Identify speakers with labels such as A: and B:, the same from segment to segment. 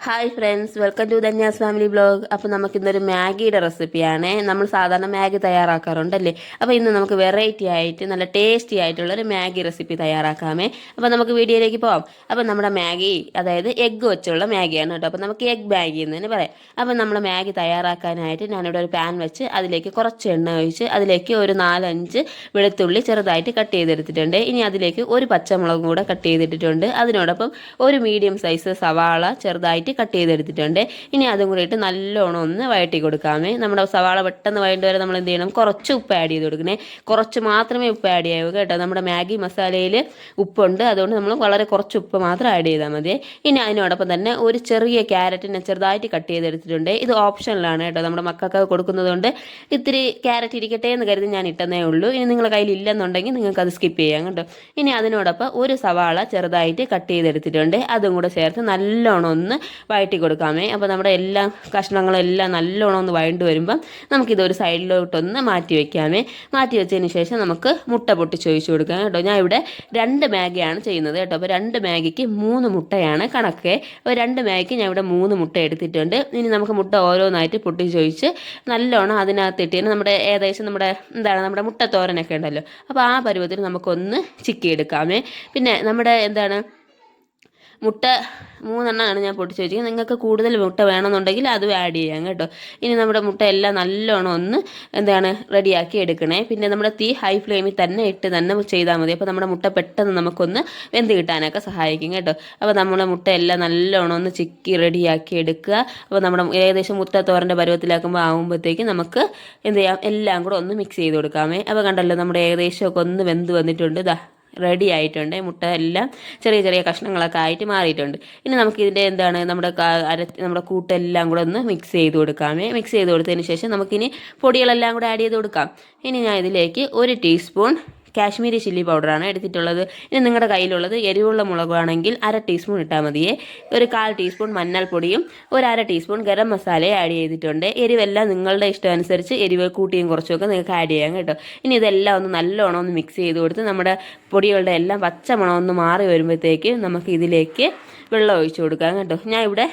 A: Hi friends, welcome to Dhanya's family vlog. അപ്പോൾ നമുക്കിന്നൊരു മാഗിയുടെ റെസിപ്പിയാണ്. നമ്മൾ സാധാരണ മാഗി തയ്യാറാക്കാറുണ്ടല്ലേ. അപ്പോൾ ഇന്ന് നമുക്ക് വെറൈറ്റി ആയിട്ട് നല്ല ടേസ്റ്റി ആയിട്ടുള്ളൊരു മാഗി റെസിപ്പി തയ്യാറാക്കാമേ. അപ്പോൾ നമുക്ക് വീഡിയോയിലേക്ക് പോകാം. അപ്പോൾ നമ്മുടെ മാഗി, അതായത് എഗ്ഗ് വെച്ചുള്ള മാഗിയാണ് കേട്ടോ. അപ്പോൾ നമുക്ക് എഗ് മാഗി എന്ന് തന്നെ പറയാം. അപ്പോൾ നമ്മൾ മാഗി തയ്യാറാക്കാനായിട്ട് ഞാനിവിടെ ഒരു പാൻ വെച്ച് അതിലേക്ക് കുറച്ച് എണ്ണ ഒഴിച്ച് അതിലേക്ക് ഒരു 4-5 വെളുത്തുള്ളി ചെറുതായിട്ട് കട്ട് ചെയ്തെടുത്തിട്ടുണ്ട്. ഇനി അതിലേക്ക് ഒരു പച്ചമുളകും കൂടെ കട്ട് ചെയ്തിട്ടിട്ടുണ്ട്. അതിനോടൊപ്പം ഒരു മീഡിയം സൈസ് സവാള ചെറുതായിട്ട് കട്ട് ചെയ്തെടുത്തിട്ടുണ്ട്. ഇനി അതും കൂടി ഇട്ട് നല്ലോണം ഒന്ന് വഴറ്റി കൊടുക്കാമേ. നമ്മുടെ സവാള പെട്ടെന്ന് വഴണ്ട് വരെ നമ്മൾ എന്ത് ചെയ്യണം, കുറച്ച് ഉപ്പ് ആഡ് ചെയ്ത് കൊടുക്കണേ. കുറച്ച് മാത്രമേ ഉപ്പ് ആഡ് ചെയ്യാവൂ കേട്ടോ. നമ്മുടെ മാഗി മസാലയിൽ ഉപ്പുണ്ട്, അതുകൊണ്ട് നമ്മൾ വളരെ കുറച്ച് ഉപ്പ് മാത്രം ആഡ് ചെയ്താൽ മതി. ഇനി അതിനോടൊപ്പം തന്നെ ഒരു ചെറിയ ക്യാരറ്റിനെ ചെറുതായിട്ട് കട്ട് ചെയ്തെടുത്തിട്ടുണ്ട്. ഇത് ഓപ്ഷനിലാണ് കേട്ടോ, നമ്മുടെ മക്കൾക്ക് കൊടുക്കുന്നത് കൊണ്ട് ഇത്തിരി ക്യാരറ്റ് ഇരിക്കട്ടെ എന്ന് കരുതി ഞാൻ ഇട്ടെന്നേ ഉള്ളൂ. ഇനി നിങ്ങളുടെ കയ്യിൽ ഇല്ലെന്നുണ്ടെങ്കിൽ നിങ്ങൾക്ക് അത് സ്കിപ്പ് ചെയ്യാം കേട്ടോ. ഇനി അതിനോടൊപ്പം ഒരു സവാള ചെറുതായിട്ട് കട്ട് ചെയ്തെടുത്തിട്ടുണ്ട്. അതും കൂടെ ചേർത്ത് നല്ലോണം ഒന്ന് വഴറ്റി കൊടുക്കാമേ. അപ്പോൾ നമ്മുടെ എല്ലാ കഷ്ണങ്ങളെല്ലാം നല്ലോണം ഒന്ന് വഴണ്ട് വരുമ്പം നമുക്കിതൊരു സൈഡിലോട്ടൊന്ന് മാറ്റി വയ്ക്കാമേ. മാറ്റി വെച്ചതിന് ശേഷം നമുക്ക് മുട്ട പൊട്ടിച്ചൊഴിച്ച് കൊടുക്കാം കേട്ടോ. ഞാൻ ഇവിടെ 2 മാഗിയാണ് ചെയ്യുന്നത് കേട്ടോ. അപ്പോൾ 2 മാഗിക്ക് 3 മുട്ടയാണ് കണക്ക്. അപ്പോൾ 2 മാഗിക്ക് ഞാൻ ഇവിടെ 3 മുട്ട എടുത്തിട്ടുണ്ട്. ഇനി നമുക്ക് മുട്ട ഓരോന്നായിട്ട് പൊട്ടിച്ചൊഴിച്ച് നല്ലോണം അതിനകത്തിട്ട് നമ്മുടെ ഏകദേശം നമ്മുടെ മുട്ടത്തോരനൊക്കെ ഉണ്ടല്ലോ, അപ്പോൾ ആ പരുവത്തിൽ നമുക്കൊന്ന് ചിക്കിയെടുക്കാമേ. പിന്നെ നമ്മുടെ മുട്ട 3 എണ്ണമാണ് ഞാൻ പൊട്ടിച്ച് വെച്ചിരിക്കുന്നത്. നിങ്ങൾക്ക് കൂടുതൽ മുട്ട വേണമെന്നുണ്ടെങ്കിൽ അതും ആഡ് ചെയ്യാം കേട്ടോ. ഇനി നമ്മുടെ മുട്ട എല്ലാം നല്ലോണം ഒന്ന് റെഡിയാക്കി എടുക്കണേ. പിന്നെ നമ്മുടെ തീ ഹൈ ഫ്ലെയിമിൽ തന്നെ ഇട്ട് തന്നെ ചെയ്താൽ മതി. അപ്പോൾ നമ്മുടെ മുട്ട പെട്ടെന്ന് നമുക്കൊന്ന് വെന്ത് കിട്ടാനൊക്കെ സഹായിക്കും കേട്ടോ. അപ്പോൾ നമ്മുടെ മുട്ട എല്ലാം നല്ലോണം ഒന്ന് ചിക്കി റെഡിയാക്കി എടുക്കുക. അപ്പോൾ നമ്മുടെ ഏകദേശം മുട്ട തോരൻ്റെ പരുവത്തിലാക്കുമ്പോൾ ആകുമ്പോഴത്തേക്ക് നമുക്ക് എല്ലാം കൂടെ ഒന്ന് മിക്സ് ചെയ്ത് കൊടുക്കാമേ. അപ്പോൾ കണ്ടല്ലോ, നമ്മുടെ ഏകദേശമൊക്കെ ഒന്ന് വെന്ത് വന്നിട്ടുണ്ട്. റെഡി ആയിട്ടുണ്ട്. മുട്ട എല്ലാം ചെറിയ ചെറിയ കഷ്ണങ്ങളൊക്കെ ആയിട്ട് മാറിയിട്ടുണ്ട്. ഇനി നമുക്കിതിൻ്റെ നമ്മുടെ കൂട്ടെല്ലാം കൂടെ ഒന്ന് മിക്സ് ചെയ്ത് കൊടുക്കാമേ. മിക്സ് ചെയ്ത് കൊടുത്തതിന് ശേഷം നമുക്കിനി പൊടികളെല്ലാം കൂടെ ആഡ് ചെയ്ത് കൊടുക്കാം. ഇനി ഞാൻ ഇതിലേക്ക് 1 ടീസ്പൂൺ കാശ്മീരി ചില്ലി പൗഡറാണ് എടുത്തിട്ടുള്ളത്. ഇനി നിങ്ങളുടെ കയ്യിലുള്ളത് എരിവുള്ള മുളകാണെങ്കിൽ 1/2 ടീസ്പൂൺ ഇട്ടാൽ മതിയേ. ഒരു 1/4 ടീസ്പൂൺ മഞ്ഞൾപ്പൊടിയും ഒരു 1/2 ടീസ്പൂൺ ഗരം മസാലയും ആഡ് ചെയ്തിട്ടുണ്ട്. എരിവെല്ലാം നിങ്ങളുടെ ഇഷ്ടം അനുസരിച്ച് എരിവ് കൂട്ടിയും കുറച്ചുമൊക്കെ നിങ്ങൾക്ക് ആഡ് ചെയ്യാം കേട്ടോ. ഇനി ഇതെല്ലാം ഒന്ന് നല്ലോണം ഒന്ന് മിക്സ് ചെയ്ത് കൊടുത്ത് നമ്മുടെ പൊടികളുടെ എല്ലാം പച്ചമണം ഒന്ന് മാറി വരുമ്പോഴത്തേക്ക് നമുക്ക് ഇതിലേക്ക് വെള്ളം ഒഴിച്ച് കൊടുക്കാം കേട്ടോ. ഞാൻ ഇവിടെ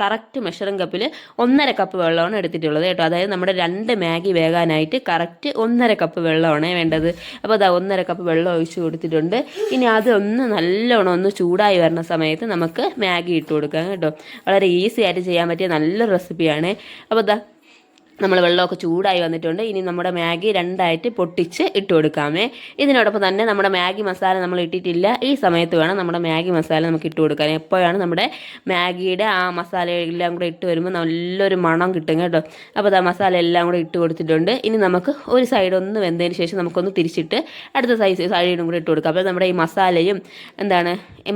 A: കറക്റ്റ് മെഷറിംഗ് കപ്പിൽ 1.5 കപ്പ് വെള്ളമാണ് എടുത്തിട്ടുള്ളത് കേട്ടോ. അതായത് നമ്മുടെ 2 മാഗി വേകാനായിട്ട് കറക്റ്റ് 1.5 കപ്പ് വെള്ളമാണ് വേണ്ടത്. അപ്പോൾ 1.5 കപ്പ് വെള്ളം ഒഴിച്ച് കൊടുത്തിട്ടുണ്ട്. ഇനി അതൊന്ന് നല്ലോണം ഒന്ന് ചൂടായി വരുന്ന സമയത്ത് നമുക്ക് മാഗി ഇട്ട് കൊടുക്കാം കേട്ടോ. വളരെ ഈസി ആയിട്ട് ചെയ്യാൻ പറ്റിയ നല്ലൊരു റെസിപ്പിയാണ്. അപ്പോൾ നമ്മൾ വെള്ളമൊക്കെ ചൂടായി വന്നിട്ടുണ്ട്. ഇനി നമ്മുടെ മാഗി 2ആയിട്ട് പൊട്ടിച്ച് ഇട്ട് കൊടുക്കാമേ. ഇതിനോടൊപ്പം തന്നെ നമ്മുടെ മാഗി മസാല നമ്മൾ ഇട്ടിട്ടില്ല. ഈ സമയത്ത് വേണം നമ്മുടെ മാഗി മസാല നമുക്ക് ഇട്ട് കൊടുക്കാൻ. എപ്പോഴാണ് നമ്മുടെ മാഗിയുടെ ആ മസാല എല്ലാം കൂടെ ഇട്ട് വരുമ്പോൾ നല്ലൊരു മണം കിട്ടും കേട്ടോ. അപ്പോൾ മസാല എല്ലാം കൂടെ ഇട്ട് കൊടുത്തിട്ടുണ്ട്. ഇനി നമുക്ക് ഒരു സൈഡ് ഒന്ന് വെന്തതിന് ശേഷം നമുക്കൊന്ന് തിരിച്ചിട്ട് അടുത്ത സൈഡും കൂടെ ഇട്ട് കൊടുക്കാം. അപ്പോൾ നമ്മുടെ ഈ മസാലയും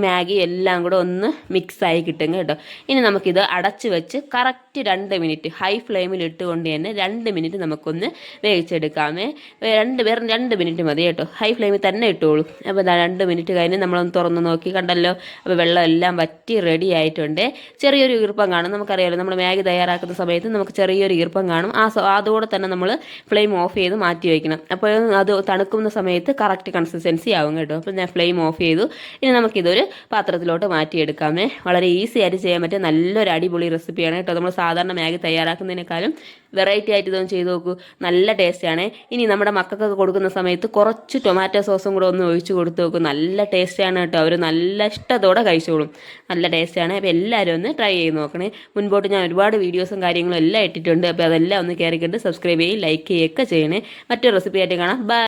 A: മാഗി എല്ലാം കൂടെ ഒന്ന് മിക്സായി കിട്ടും കേട്ടോ. ഇനി നമുക്കിത് അടച്ച് വെച്ച് കറക്റ്റ് 2 മിനിറ്റ് ഹൈ ഫ്ലെയിമിൽ ഇട്ടുകൊണ്ട് തന്നെ 2 മിനിറ്റ് നമുക്കൊന്ന് വേവിച്ചെടുക്കാമേ. 2 മിനിറ്റ് മതി കേട്ടോ. ഹൈ ഫ്ലെയിമിൽ തന്നെ ഇട്ടോളൂ. അപ്പോൾ 2 മിനിറ്റ് കഴിഞ്ഞ് നമ്മളൊന്ന് തുറന്ന് നോക്കി, കണ്ടല്ലോ. അപ്പോൾ വെള്ളം എല്ലാം വറ്റി റെഡി ആയിട്ടുണ്ട്. ചെറിയൊരു ഈർപ്പം കാണും, നമുക്കറിയാമല്ലോ. നമ്മൾ മാഗി തയ്യാറാക്കുന്ന സമയത്ത് നമുക്ക് ചെറിയൊരു ഈർപ്പം കാണും. അതോടെ തന്നെ നമ്മൾ ഫ്ലെയിം ഓഫ് ചെയ്ത് മാറ്റി വയ്ക്കണം. അപ്പോൾ അത് തണുക്കുന്ന സമയത്ത് കറക്റ്റ് കൺസിസ്റ്റൻസി ആവും കേട്ടോ. അപ്പോൾ ഞാൻ ഫ്ലെയിം ഓഫ് ചെയ്തു. ഇനി നമുക്കിതൊരു പാത്രത്തിലോട്ട് മാറ്റിയെടുക്കാമേ. വളരെ ഈസി ആയിട്ട് ചെയ്യാൻ പറ്റിയ നല്ലൊരു അടിപൊളി റെസിപ്പിയാണ് കേട്ടോ. നമ്മൾ സാധാരണ മാഗി തയ്യാറാക്കുന്നതിനേക്കാളും വെറൈറ്റി ആയിട്ട് ഇതൊന്ന് ചെയ്ത് നോക്കൂ, നല്ല ടേസ്റ്റാണ്. ഇനി നമ്മുടെ മക്കൾക്കൊക്കെ കൊടുക്കുന്ന സമയത്ത് കുറച്ച് ടൊമാറ്റോ സോസും കൂടെ ഒന്ന് ഒഴിച്ച് കൊടുത്ത് നോക്കും, നല്ല ടേസ്റ്റാണ് കേട്ടോ. അവർ നല്ല ഇഷ്ടത്തോടെ കഴിച്ചോളും, നല്ല ടേസ്റ്റാണ്. അപ്പോൾ എല്ലാവരും ഒന്ന് ട്രൈ ചെയ്ത് നോക്കണേ. മുൻപോട്ട് ഞാൻ ഒരുപാട് വീഡിയോസും കാര്യങ്ങളും എല്ലാം ഇട്ടിട്ടുണ്ട്. അപ്പോൾ അതെല്ലാം ഒന്ന് കയറിക്കൊണ്ട് സബ്സ്ക്രൈബ് ചെയ്യും, ലൈക്ക് ചെയ്യുകയൊക്കെ ചെയ്യണേ. മറ്റൊരു റെസിപ്പി ആയിട്ട് കാണാം. ബൈ.